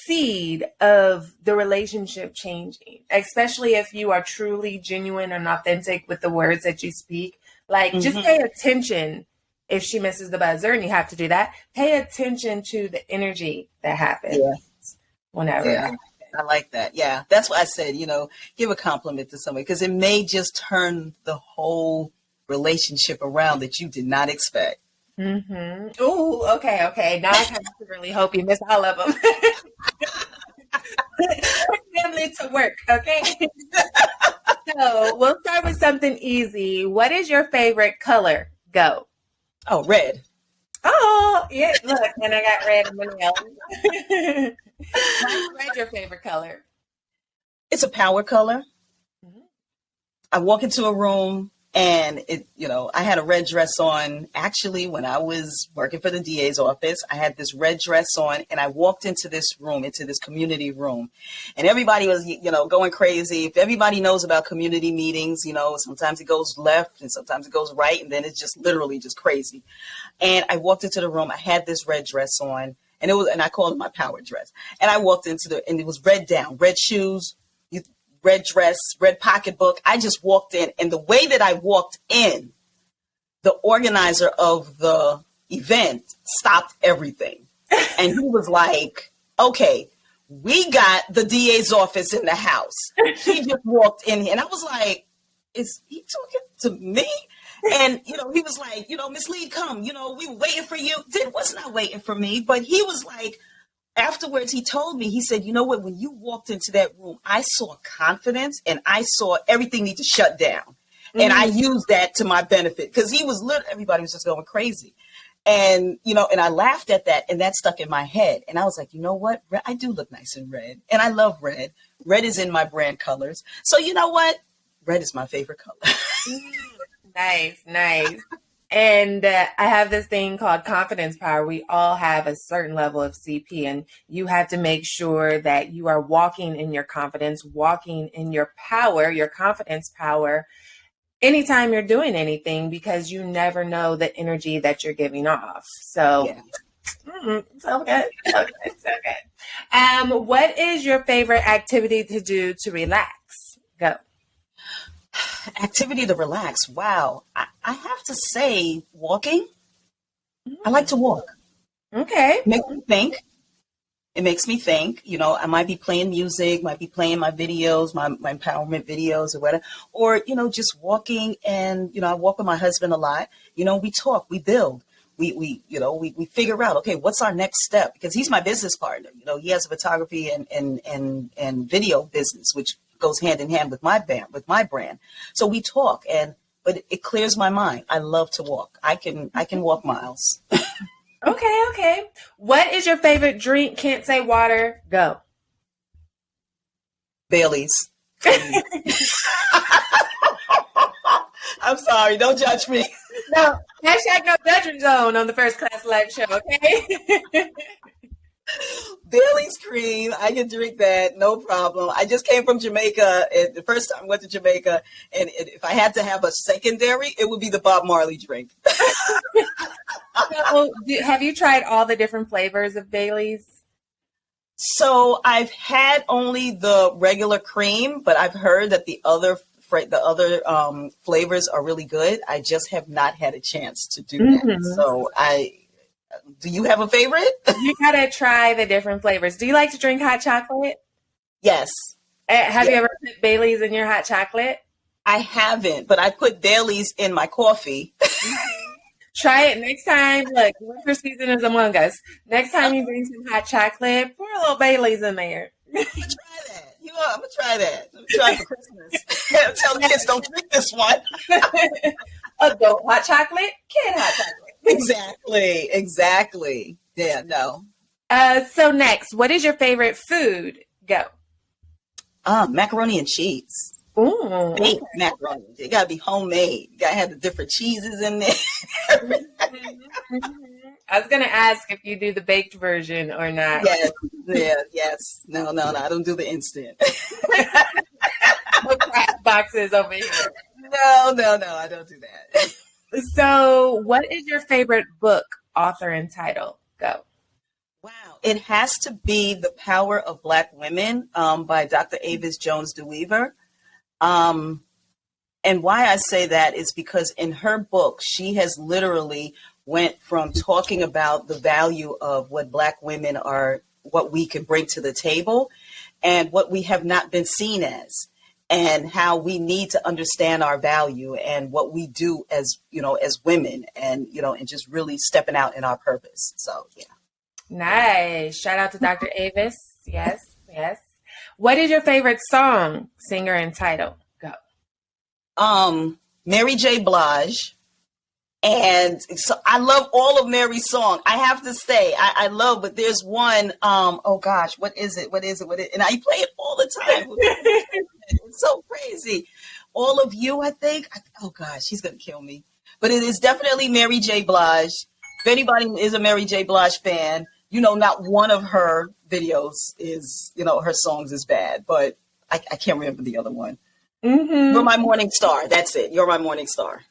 seed of the relationship changing, especially if you are truly genuine and authentic with the words that you speak. Like, just pay attention. If she misses the buzzer, and you have to do that, pay attention to the energy that happens whenever. Yeah. I like that. Yeah, that's why I said, you know, give a compliment to somebody, because it may just turn the whole relationship around that you did not expect. Oh, okay. Now I have to really hope you miss all of them. Family to work, okay? So we'll start with something easy. What is your favorite color? Go. Oh, red. Oh, yeah. Look, and I got red in my nails. Why is red your favorite color? It's a power color. I walk into a room and I had a red dress on. Actually, when I was working for the DA's office, I had this red dress on, and I walked into this room, into this community room, and everybody was, going crazy. If everybody knows about community meetings, sometimes it goes left and sometimes it goes right, and then it's just literally just crazy. And I walked into the room. I had this red dress on, and I called it my power dress. And I walked into and it was red down, red shoes, red dress, red pocketbook. I just walked in, and the way that I walked in, the organizer of the event stopped everything. And he was like, okay, we got the DA's office in the house. He just walked in here. And I was like, is he talking to me? And, he was like, Miss Leid, come, we were waiting for you. It was not waiting for me, but he was like, afterwards, he told me, he said, you know what, when you walked into that room, I saw confidence and I saw everything need to shut down. And I used that to my benefit, because everybody was just going crazy. And, and I laughed at that, and that stuck in my head. And I was like, you know what? I do look nice in red, and I love red. Red is in my brand colors. So you know what? red is my favorite color. Nice, nice. And I have this thing called confidence power. We all have a certain level of CP, and you have to make sure that you are walking in your confidence, walking in your power, your confidence power, anytime you're doing anything, because you never know the energy that you're giving off. So, Yeah. So good, so good, so good. What is your favorite activity to do to relax? Go. Activity to relax. Wow. I have to say walking. I like to walk. Okay. It makes me think. It makes me think, I might be playing music, might be playing my videos, my empowerment videos or whatever, or, just walking. And, I walk with my husband a lot. We talk, we build. We figure out, okay, what's our next step? Because he's my business partner. He has a photography and video business, which goes hand in hand with my brand. So we talk, but it clears my mind. I love to walk. I can walk miles. Okay. What is your favorite drink? Can't say water. Go. Bailey's. I'm sorry. Don't judge me. No, hashtag no judgment zone on the First Class Live show, okay? Bailey's cream. I can drink that. No problem. I just came from Jamaica. And the first time I went to Jamaica, and if I had to have a secondary, it would be the Bob Marley drink. So, have you tried all the different flavors of Bailey's? So I've had only the regular cream, but I've heard that the other flavors are really good. I just have not had a chance to do that. So do you have a favorite? You gotta try the different flavors. Do you like to drink hot chocolate? Yes. Have you ever put Bailey's in your hot chocolate? I haven't, but I put Bailey's in my coffee. Try it next time. Look, winter season is among us. Next time you drink some hot chocolate, pour a little Bailey's in there. I'm gonna try that. I'm gonna try that. I'm gonna try it for Christmas. Tell kids don't drink this one. Adult hot chocolate, kid hot chocolate. Exactly. Yeah, no. So next, what is your favorite food? Go. Macaroni and cheese. Ooh, Baked macaroni. It gotta be homemade. You gotta have the different cheeses in there. I was gonna ask if you do the baked version or not. Yes. No, I don't do the instant. No crack boxes over here. No, I don't do that. So, what is your favorite book, author, and title? Go. Wow. It has to be The Power of Black Women by Dr. Avis Jones DeWeaver. And why I say that is because in her book, she has literally went from talking about the value of what Black women are, what we can bring to the table, and what we have not been seen as, and how we need to understand our value and what we do as women, and just really stepping out in our purpose. So, yeah. Nice. Shout out to Dr. Avis. Yes. What is your favorite song, singer, and title? Go. Mary J. Blige. And so I love all of Mary's songs. I have to say, I love, but there's one, oh gosh, what is it? And I play it all the time. It's so crazy. All of You, I think. Oh gosh, he's going to kill me. But it is definitely Mary J. Blige. If anybody is a Mary J. Blige fan, not one of her videos is, her songs is bad, but I can't remember the other one. Mm-hmm. You're My Morning Star. That's it. You're My Morning Star.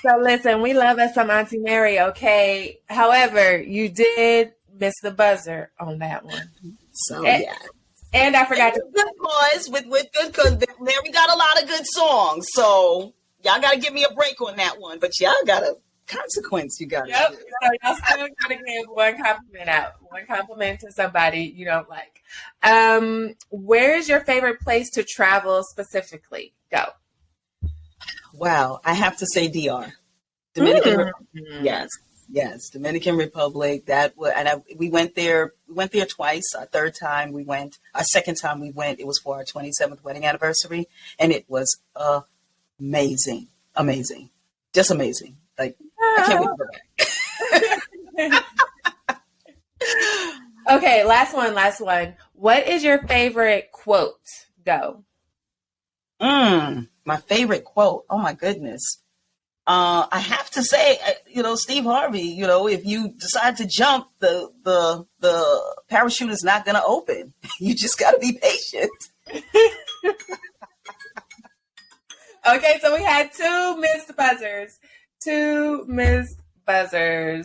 So listen, we love us some Auntie Mary, okay? However, you did miss the buzzer on that one. So, yeah. And I forgot to good cause with good cause. Mary got a lot of good songs. So y'all got to give me a break on that one. But y'all got a consequence you got to do. So y'all still got to give one compliment out. One compliment to somebody you don't like. Where is your favorite place to travel specifically? Go. Wow, I have to say DR, Dominican Republic. Yes, Dominican Republic. We went there twice. Our third time we went. Our second time we went, it was for our 27th wedding anniversary, and it was amazing, just amazing. Like I can't wait to go back. Okay, last one. What is your favorite quote? Go. My favorite quote. Oh my goodness. I have to say, Steve Harvey, if you decide to jump, the parachute is not going to open. You just got to be patient. Okay, so we had two missed buzzers.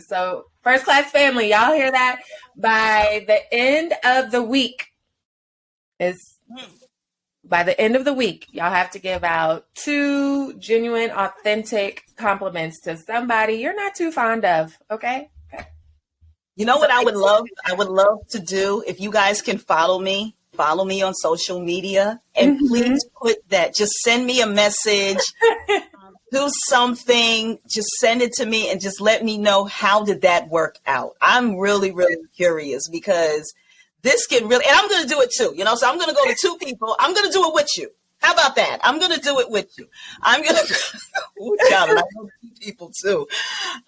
So First Class Family, y'all hear that? By the end of the week, y'all have to give out 2 genuine, authentic compliments to somebody you're not too fond of. Okay. You know what I would love? I would love to do, if you guys can follow me on social media, and please put that, just send me a message, do something, just send it to me and just let me know, how did that work out? I'm really, really curious, because this can really, and I'm going to do it too, so I'm going to go to 2 people. I'm going to do it with you. How about that? I'm going to do it with you. I'm going to, I know 2 people too.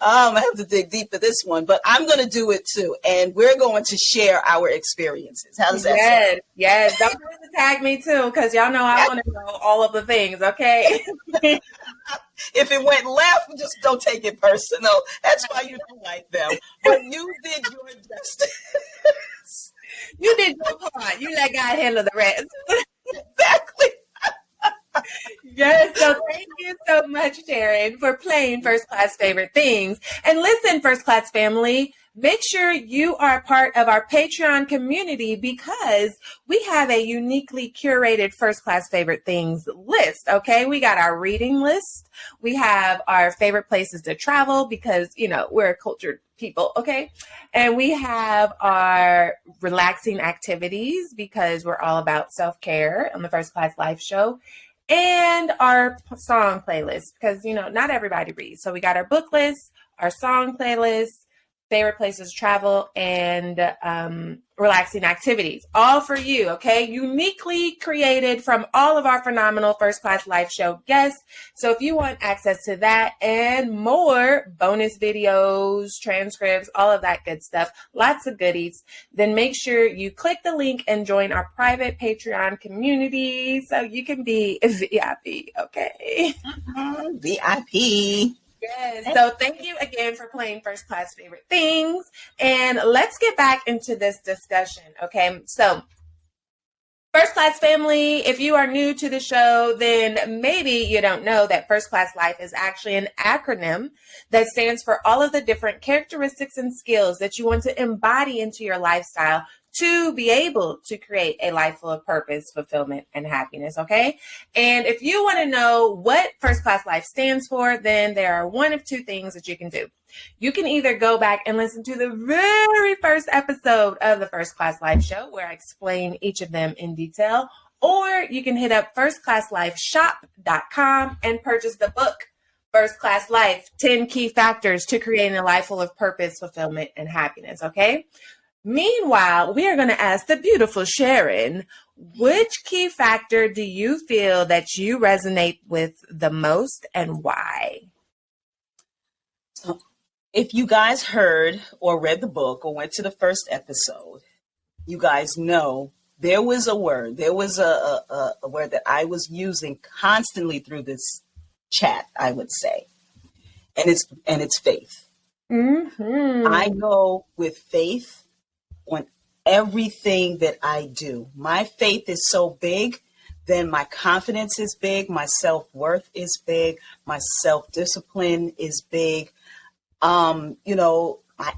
I have to dig deep for this one, but I'm going to do it too. And we're going to share our experiences. How does that sound? Yes. Don't forget to tag me too, because y'all know I want to know all of the things, okay? If it went left, just don't take it personal. That's why you don't like them. But you did your justice. You did your part. You let God handle the rest. Exactly. Yes, so thank you so much, Sharon, for playing First Class Favorite Things. And listen, First Class Family, make sure you are part of our Patreon community, because we have a uniquely curated First Class Favorite Things list, okay? We got our reading list. We have our favorite places to travel, because, we're a cultured people, okay? And we have our relaxing activities, because we're all about self-care on the First Class Life Show. And our song playlist, because, not everybody reads. So we got our book list, our song playlist, favorite places to travel, and relaxing activities, all for you, okay? Uniquely created from all of our phenomenal First Class Life Show guests. So if you want access to that and more, bonus videos, transcripts, all of that good stuff, lots of goodies, then make sure you click the link and join our private Patreon community so you can be a VIP, okay? VIP. Yes. So thank you again for playing First Class Favorite Things. And let's get back into this discussion. Okay. So First Class Family, if you are new to the show, then maybe you don't know that First Class Life is actually an acronym that stands for all of the different characteristics and skills that you want to embody into your lifestyle to be able to create a life full of purpose, fulfillment, and happiness, okay? And if you want to know what First Class Life stands for, then there are one of 2 things that you can do. You can either go back and listen to the very first episode of the First Class Life Show, where I explain each of them in detail, or you can hit up firstclasslifeshop.com and purchase the book, First Class Life, 10 Key Factors to Creating a Life Full of Purpose, Fulfillment, and Happiness, okay? Meanwhile, we are going to ask the beautiful Sharon, which key factor do you feel that you resonate with the most, and why? So, if you guys heard or read the book or went to the first episode, you guys know there was a word. There was a word that I was using constantly through this chat, I would say, and it's faith. Mm-hmm. I go with faith on everything that I do. My faith is so big, then my confidence is big, my self-worth is big, my self-discipline is big. My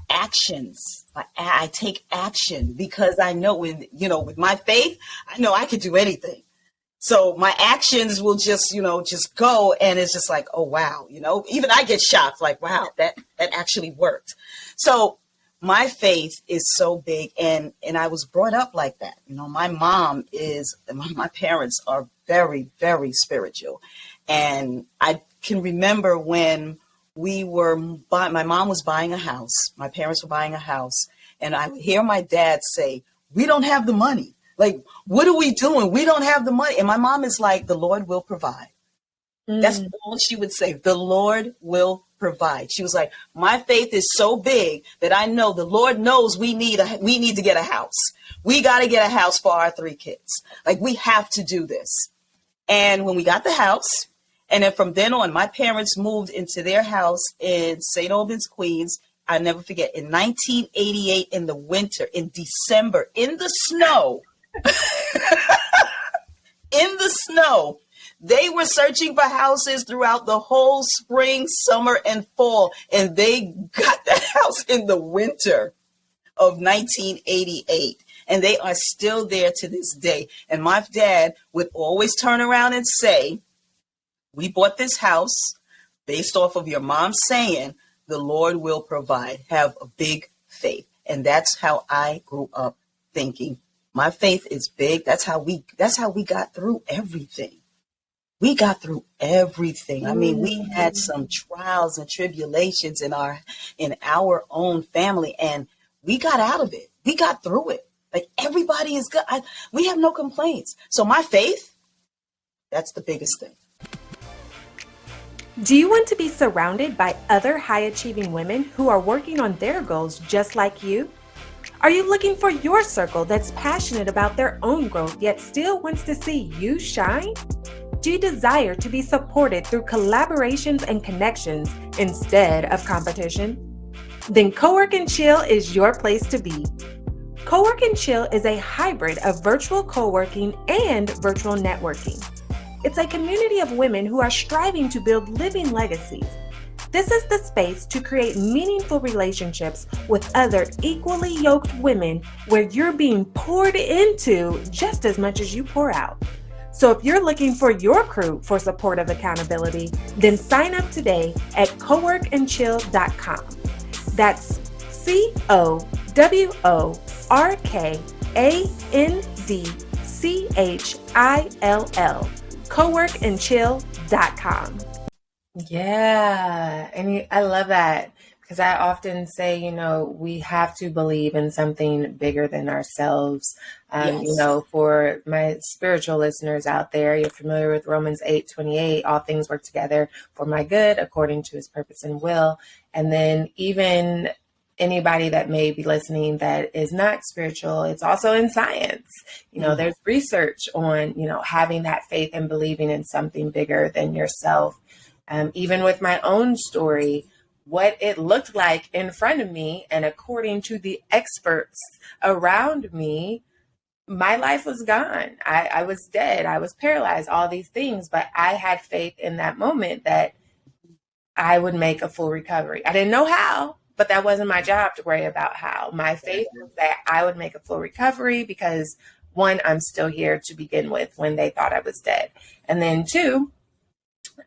actions, I take action, because I know with my faith, I know I could do anything. So my actions will just go, and it's just like, oh, wow, even I get shocked, like, wow, that actually worked. So my faith is so big, and I was brought up like that. My parents are very, very spiritual. And I can remember when my mom was buying a house, my parents were buying a house, and I would hear my dad say, we don't have the money. Like, what are we doing? We don't have the money. And my mom is like, the Lord will provide. That's all she would say. The Lord will provide. She was like, my faith is so big that I know the Lord knows we need to get a house. We got to get a house for our 3 kids. Like, we have to do this. And when we got the house, and then from then on, my parents moved into their house in St. Albans, Queens. I never forget, in 1988, in the winter, in December, in the snow, they were searching for houses throughout the whole spring, summer, and fall. And they got that house in the winter of 1988. And they are still there to this day. And my dad would always turn around and say, we bought this house based off of your mom saying, the Lord will provide. Have a big faith. And that's how I grew up thinking. My faith is big. That's how we got through everything. We got through everything. I mean, we had some trials and tribulations in our own family, and we got out of it. We got through it. Like, everybody is good. We have no complaints. So my faith, that's the biggest thing. Do you want to be surrounded by other high-achieving women who are working on their goals just like you? Are you looking for your circle that's passionate about their own growth yet still wants to see you shine? Do you desire to be supported through collaborations and connections instead of competition? Then Cowork and Chill is your place to be. Cowork and Chill is a hybrid of virtual co-working and virtual networking. It's a community of women who are striving to build living legacies. This is the space to create meaningful relationships with other equally yoked women where you're being poured into just as much as you pour out. So if you're looking for your crew for supportive accountability, then sign up today at coworkandchill.com. That's COWORKANDCHILL, coworkandchill.com. Yeah. And I love that, because I often say, we have to believe in something bigger than ourselves. Yes. For my spiritual listeners out there, you're familiar with Romans 8:28, all things work together for my good according to his purpose and will. And then even anybody that may be listening that is not spiritual, it's also in science. There's research on, having that faith and believing in something bigger than yourself. Even with my own story, what it looked like in front of me, and according to the experts around me, my life was gone. I was dead. I was paralyzed, all these things. But I had faith in that moment that I would make a full recovery. I didn't know how, but that wasn't my job to worry about how. My faith was that I would make a full recovery because, one, I'm still here to begin with when they thought I was dead. And then two,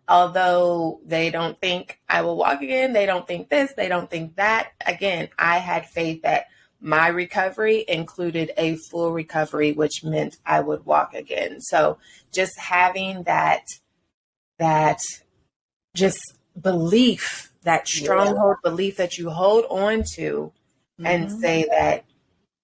although they don't think I will walk again, they don't think this, they don't think that. Again, I had faith that my recovery included a full recovery, which meant I would walk again. So just having that just belief, that stronghold belief that you hold on to and say that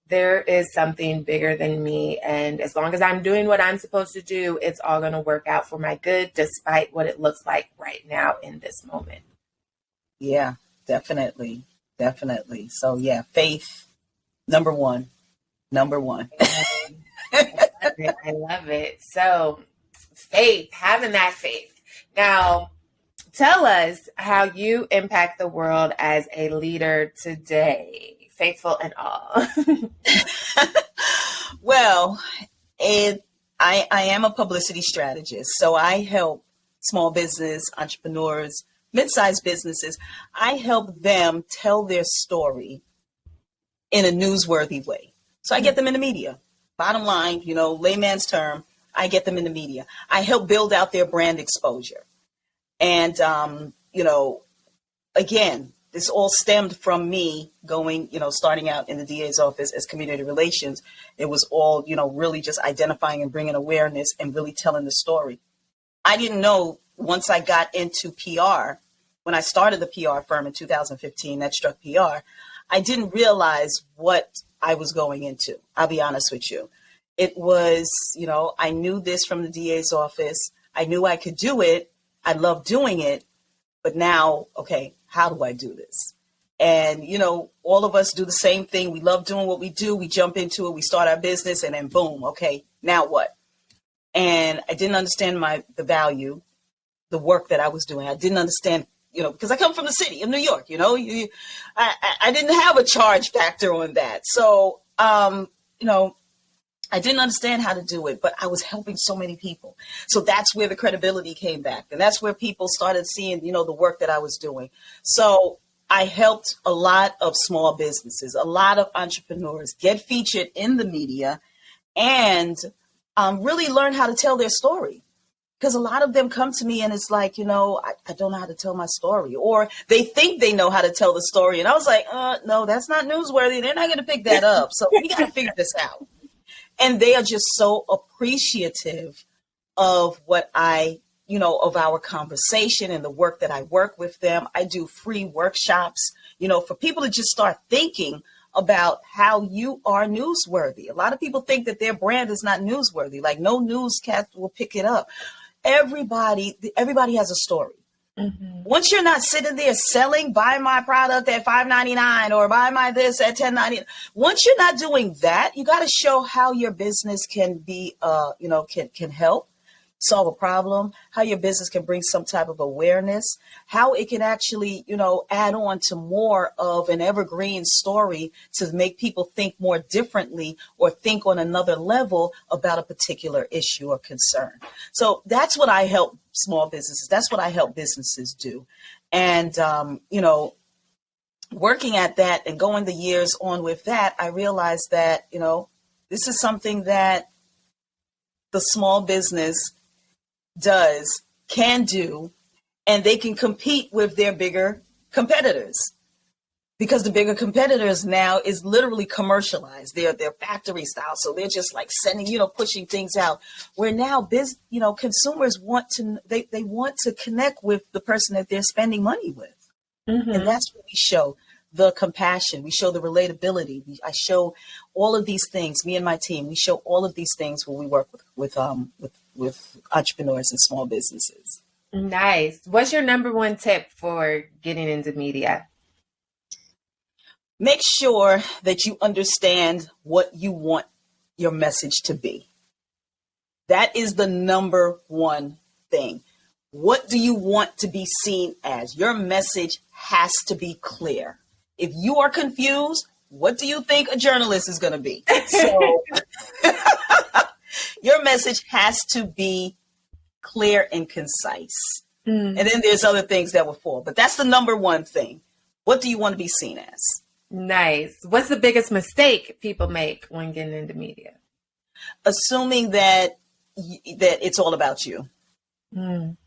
there is something bigger than me. And as long as I'm doing what I'm supposed to do, it's all going to work out for my good, despite what it looks like right now in this moment. Yeah, definitely. Definitely. So yeah, faith, number one. I love it. So faith, having that faith. Now, tell us how you impact the world as a leader today. Faithful and all. Well, I am a publicity strategist. So I help small business entrepreneurs, mid-sized businesses. I help them tell their story in a newsworthy way. So I get them in the media. Bottom line, layman's term, I get them in the media. I help build out their brand exposure. And, again, this all stemmed from me going, starting out in the DA's office as community relations. It was all, really just identifying and bringing awareness and really telling the story. I didn't know once I got into PR, when I started the PR firm in 2015, NetStruc PR, I didn't realize what I was going into. I'll be honest with you. It was, I knew this from the DA's office. I knew I could do it. I love doing it. But now, okay, how do I do this? And, all of us do the same thing. We love doing what we do. We jump into it. We start our business and then boom. Okay, now what? and I didn't understand the value, the work that I was doing. I didn't understand, because I come from the city of New York, I didn't have a charge factor on that. So, I didn't understand how to do it, but I was helping so many people. So that's where the credibility came back. And that's where people started seeing, the work that I was doing. So I helped a lot of small businesses, a lot of entrepreneurs get featured in the media and really learn how to tell their story. Because a lot of them come to me and it's like, I don't know how to tell my story, or they think they know how to tell the story. And I was like, no, that's not newsworthy. They're not going to pick that up. So we got to figure this out. And they are just so appreciative of what of our conversation and the work that I work with them. I do free workshops, for people to just start thinking about how you are newsworthy. A lot of people think that their brand is not newsworthy, like no newscast will pick it up. Everybody has a story. Mm-hmm. Once you're not sitting there selling, buy my product at $5.99 or buy my this at $10.99. Once you're not doing that, you got to show how your business can be, can help solve a problem, how your business can bring some type of awareness, how it can actually, add on to more of an evergreen story to make people think more differently or think on another level about a particular issue or concern. So that's what I help small businesses. That's what I help businesses do. And, working at that and going the years on with that, I realized that, this is something that the small business can do, and they can compete with their bigger competitors, because the bigger competitors now is literally commercialized. They're factory style. So they're just like sending, pushing things out, where now consumers want they want to connect with the person that they're spending money with. Mm-hmm. And that's what we show. The compassion, we show the relatability. I show all of these things. Me and my team, we show all of these things when we work with entrepreneurs and small businesses. Nice. What's your number one tip for getting into media? Make sure that you understand what you want your message to be. That is the number one thing. What do you want to be seen as? Your message has to be clear. If you are confused, what do you think a journalist is going to be? So your message has to be clear and concise. Mm. And then there's other things that will fall. But that's the number one thing. What do you want to be seen as? Nice. What's the biggest mistake people make when getting into media? Assuming that it's all about you. Mm.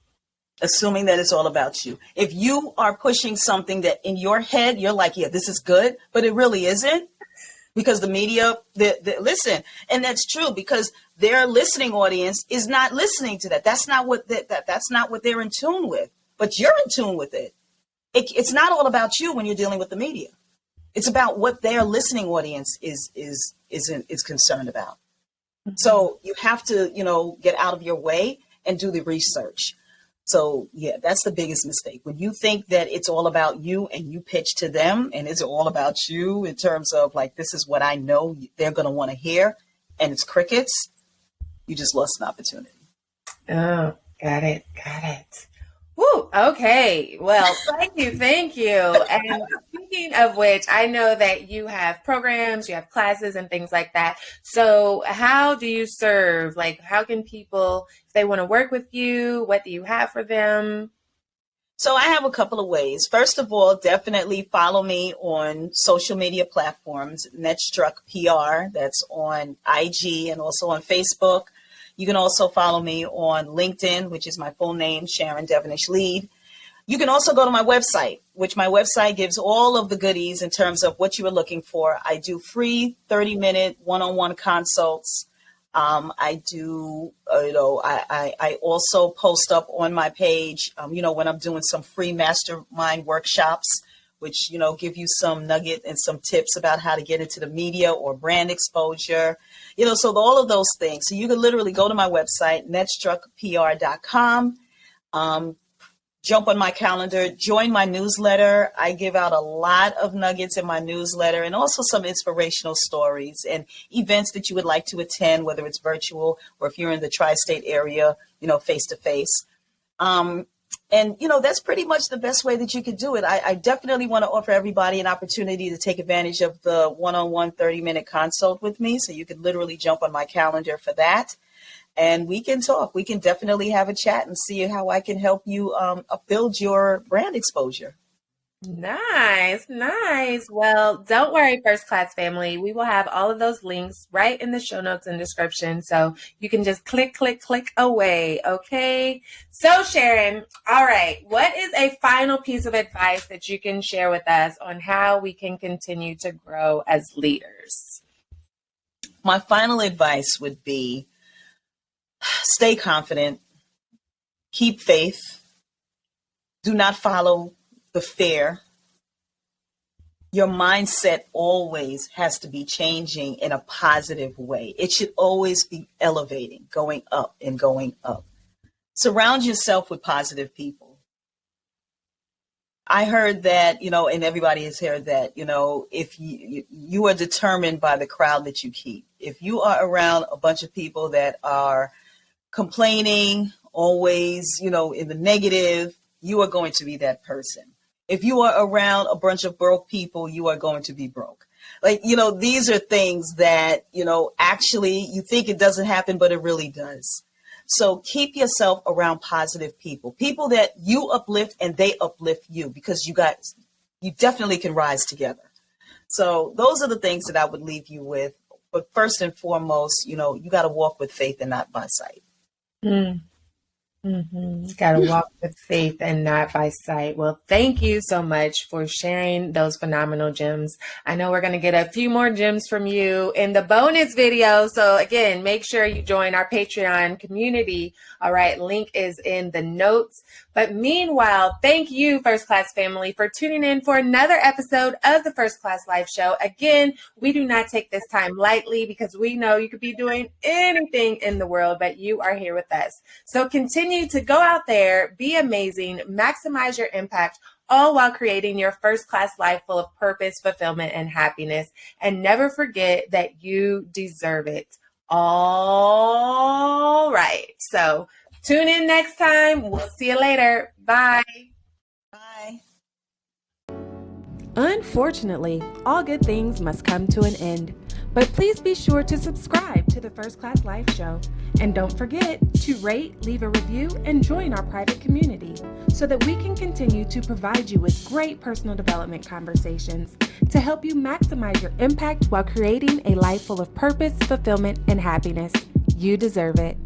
Assuming that it's all about you. If you are pushing something that in your head, you're like, yeah, this is good, but it really isn't, because the media, listen, and that's true, because their listening audience is not listening to that. That's not what that's not what they're in tune with, but you're in tune with it. It's not all about you when you're dealing with the media. It's about what their listening audience is concerned about. Mm-hmm. So you have to, get out of your way and do the research. So, yeah, that's the biggest mistake. When you think that it's all about you and you pitch to them and it's all about you in terms of like, this is what I know they're going to want to hear, and it's crickets, you just lost an opportunity. Oh, got it. Woo, okay. Well, thank you. And speaking of which, I know that you have programs, you have classes and things like that. So how do you serve? Like, how can people, if they want to work with you, what do you have for them? So I have a couple of ways. First of all, definitely follow me on social media platforms, NetStruc PR, that's on IG and also on Facebook. You can also follow me on LinkedIn, which is my full name, Sharon Devonish Leid. You can also go to my website, which my website gives all of the goodies in terms of what you are looking for. I do free 30-minute one-on-one consults. I do, I also post up on my page, when I'm doing some free mastermind workshops, which, give you some nugget and some tips about how to get into the media or brand exposure, so all of those things. So you can literally go to my website, netstrucpr.com. jump on my calendar, join my newsletter. I give out a lot of nuggets in my newsletter and also some inspirational stories and events that you would like to attend, whether it's virtual or if you're in the tri-state area, face to face. And that's pretty much the best way that you could do it. I definitely want to offer everybody an opportunity to take advantage of the one-on-one 30-minute consult with me. So you could literally jump on my calendar for that. And we can talk. We can definitely have a chat and see how I can help you build your brand exposure. Nice. Well, don't worry, First Class family. We will have all of those links right in the show notes and description. So you can just click away. Okay. So Sharon, all right. What is a final piece of advice that you can share with us on how we can continue to grow as leaders? My final advice would be stay confident, keep faith, do not follow the fear. Your mindset always has to be changing in a positive way. It should always be elevating, going up and going up. Surround yourself with positive people. I heard that, and everybody has heard that, if you are determined by the crowd that you keep. If you are around a bunch of people that are complaining, always, in the negative, you are going to be that person. If you are around a bunch of broke people, you are going to be broke. These are things that, actually you think it doesn't happen, but it really does. So keep yourself around positive people that you uplift and they uplift you, because you definitely can rise together. So those are the things that I would leave you with. But first and foremost, you got to walk with faith and not by sight. Got to walk with faith and not by sight. Well, thank you so much for sharing those phenomenal gems. I know we're going to get a few more gems from you in the bonus video. So again, make sure you join our Patreon community. All right. Link is in the notes. But meanwhile, thank you, First Class family, for tuning in for another episode of the First Class Life Show. Again, we do not take this time lightly because we know you could be doing anything in the world, but you are here with us. So continue to go out there, be amazing, maximize your impact, all while creating your first class life full of purpose, fulfillment, and happiness. And never forget that you deserve it. All right. So tune in next time. We'll see you later. Bye. Bye. Unfortunately, all good things must come to an end. But please be sure to subscribe to the First Class Life Show. And don't forget to rate, leave a review, and join our private community so that we can continue to provide you with great personal development conversations to help you maximize your impact while creating a life full of purpose, fulfillment, and happiness. You deserve it.